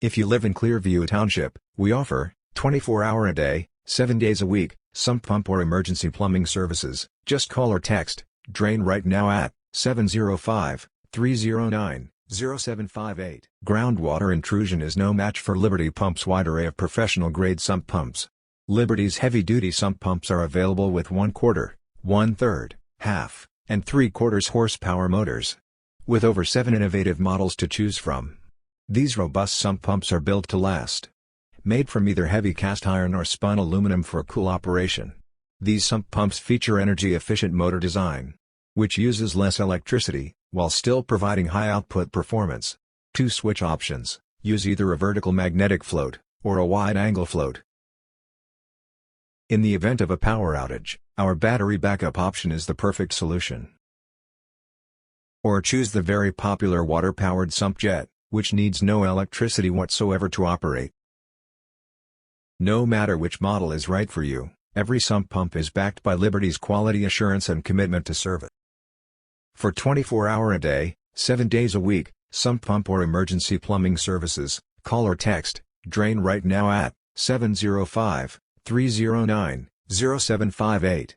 If you live in Clearview Township, we offer 24-hour-a-day, 7 days a week, sump pump or emergency plumbing services. Just call or text Drain right now at 705-309-0758. Groundwater intrusion is no match for Liberty Pump's wide array of professional-grade sump pumps. Liberty's heavy-duty sump pumps are available with 1/4, 1/3, half, and 3/4 horsepower motors. With over 7 innovative models to choose from, these robust sump pumps are built to last. Made from either heavy cast iron or spun aluminum for cool operation, these sump pumps feature energy-efficient motor design, which uses less electricity, while still providing high output performance. 2 switch options: use either a vertical magnetic float, or a wide-angle float. In the event of a power outage, our battery backup option is the perfect solution. Or choose the very popular water-powered sump jet, which needs no electricity whatsoever to operate. No matter which model is right for you, every sump pump is backed by Liberty's quality assurance and commitment to service. For 24-hour-a-day, 7 days a week, sump pump or emergency plumbing services, call or text Drain right now at 705-309-0758.